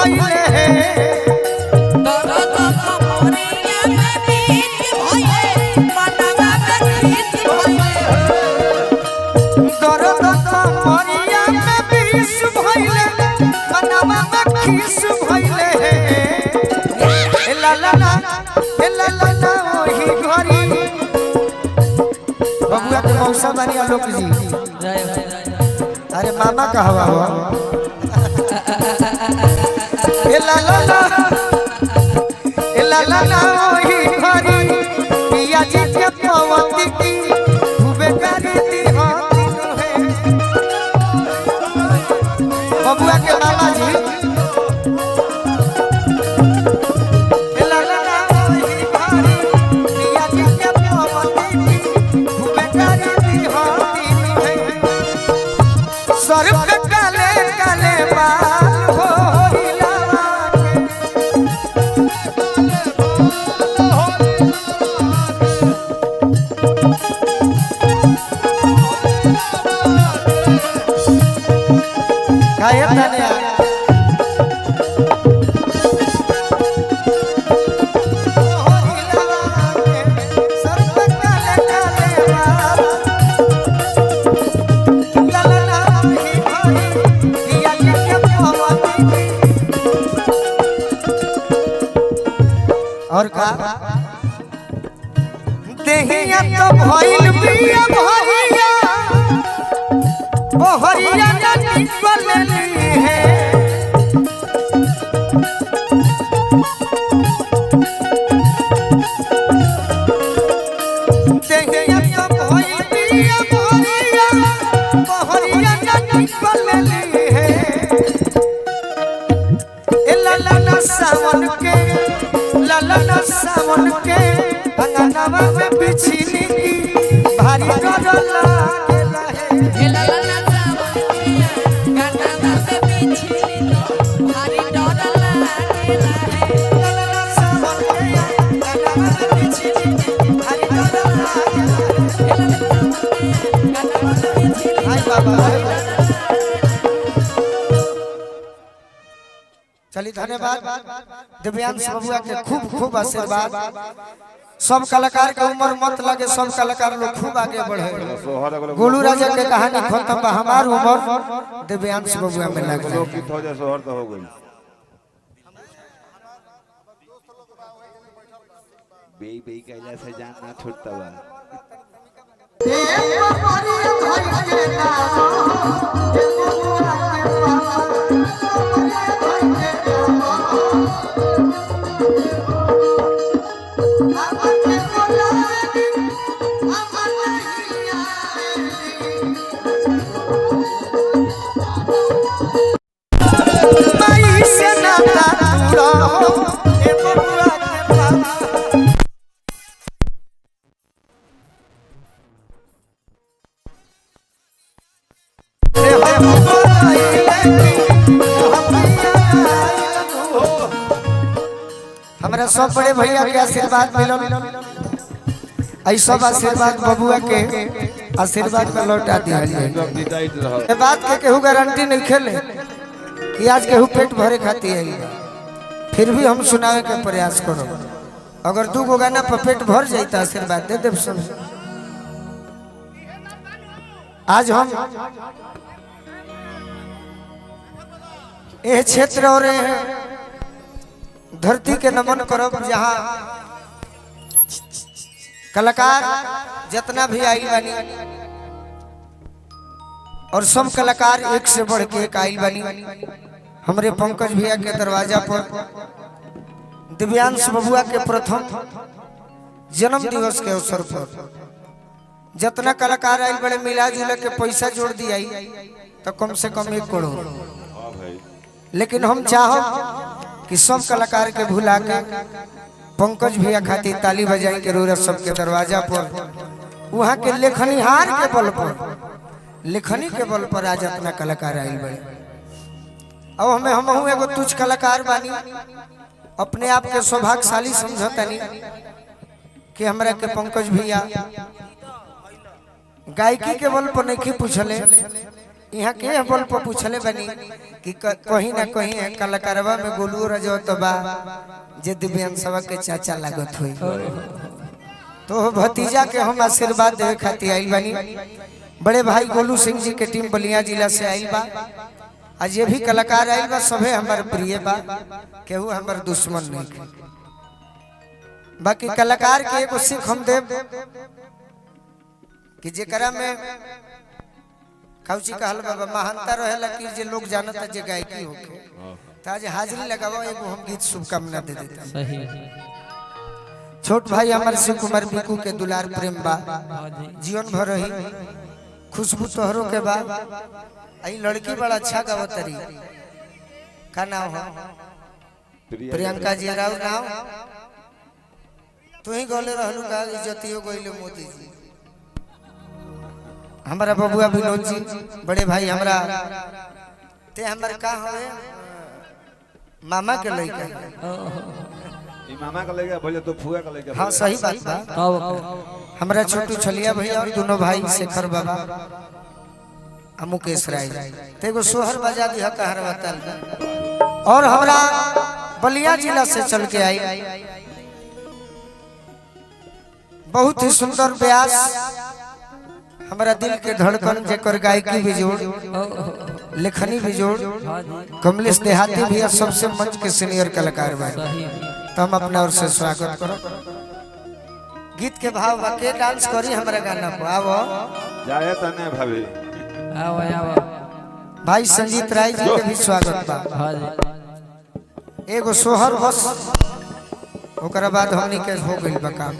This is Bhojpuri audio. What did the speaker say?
भइले हे दर्द कमरिया में बीच भइले मनवा में खींच भइले दर्द कमरिया में बीच भइले मनवा में खींच भइले हे ला ला ला ओही घरी बबुआ के मौसा बानी आलोक जी अरे मामा कहवा हो ला ला ओही घरी पिया जी के पवती की खूबे करी दी होती है बबुआ के मामा जी ला ओही घरी पिया जी के पवती की खूबे करी दी होती है सर पे काले काले बाल हो और का देहिया तो भइल बिया भइया बहरिया ना निकलली है देहिया तो भइल बिया भइया बहरिया ना निकलली है ए ला ला सावन के लाला सावन के अंगनावा में बिछली भारी डर लागेला है लाला सावन के अंगनावा में बिछली भारी डर लागेला है लाला सावन के अंगनावा में बिछली भारी डर लागेला हाय बाबा चलिए धन्यवाद दिव्यांश बबुआ के खूब खूब आशीर्वाद सब कलाकार के उम्र मत लगे सब कलाकार लोग खूब आगे बढ़े गोलू राजा के कहानी खत्म बा हमार उम्र दिव्यांश बबुआ में लगे सोहर तो हो गई बेई बेई कैला से जान ना छूटता बा हमारा सब बड़े भैया के आशीर्वाद मिलो आई सब आशीर्वाद बबुआ के आशीर्वाद में लौटा दिया ये बात के केहू गारंटी नहीं खेले कि आज केहू पेट भरे खाती है फिर भी हम सुनावे के प्रयास करो अगर दू गो गाना पर पेट भर जाता आशीर्वाद दे देव सब आज हम ये क्षेत्र और धरती के नमन करब जहाँ कलाकार जितना भी आई बनी और सब कलाकार एक से बढ़ के एक आई बनी हमरे पंकज भैया के दरवाजा पर दिव्यांश बबुआ के प्रथम जन्म दिवस के अवसर पर जितना कलाकार आई बड़े मिला जुला के पैसा जोड़ दिया तो कम से कम 1 करोड़ लेकिन हम चाहो कि सब कलाकार के भुला के पंकज भैया खातिर ताली बजाई के रोरा सबके दरवाजा पर वहाँ के लेखनीहार के बल पर लेखनी के बल पर आज अपना कलाकार आई बड़े अब हमें हम एगो तुच्छ कलाकार बानी अपने आप के सौभाग्यशाली समझतनी कि हमरा के पंकज भैया गायकी के बल पर नहीं पूछले यहाँ के बोल पर पूछले बनी कि कहीं ना कहीं कलाकारवा में गोलू रजो तो बा जे दिव्यांग सभा के चाचा लागत हुई। तो भतीजा के हम आशीर्वाद देवे खातिर आइल बनी। बड़े भाई गोलू सिंह जी के टीम बलिया जिला से आइल बा। आज ये भी कलाकार आइल बा, सभे हमारे प्रिय बा, केहू हमारे दुश्मन नहीं। बाकी कलाकार के एगो सीख हम देव कि जेकरा में काउची कहल बाबा महानता रहेला कि जे लोग जानता जे गायकी होके त आज हाजिरी लगावो एगो हम गीत शुभकामना दे देते। सही छोट भाई हमारे शिव कुमार बिकू के दुलार प्रेम बा जीवन भर रही। खुशबू तोहरो के बा। आई लड़की बड़ा अच्छा गावतरी का नाम हो प्रियंका जी राव नाम तू ही गले रहलू का इज्जतियो गइले मोदी जी। हमारा बबुआ विनोद जी बड़े भाई हमरा ते हमर का होए मामा के लइका ई मामा का लेगा बोले तो फुआ का लेगा। हाँ सही बात बा। हमरा छोटू छलिया भैया और दोनों भाई शेखर बाबा मुकेश राय ते एगो सोहर बजा दिया कहर बताल। और हमरा बलिया जिला से चल के आई बहुत ही सुंदर ब्यास हमारा दिल के धड़कन जेकर गायकी भी जोड़ लेखनी भी जोड़ कमलेश देहाती भी सबसे मंच के सीनियर कलाकार बा। तो हम अपना ओर से स्वागत करो। गीत के भाव के डांस करी हमारा गाना को आवो जाए तने भाभी आओ आओ भाई संजीत राय जी के भी स्वागत बा। एगो सोहर बस ओकरा बाद हमनी के हो गइल बा काम।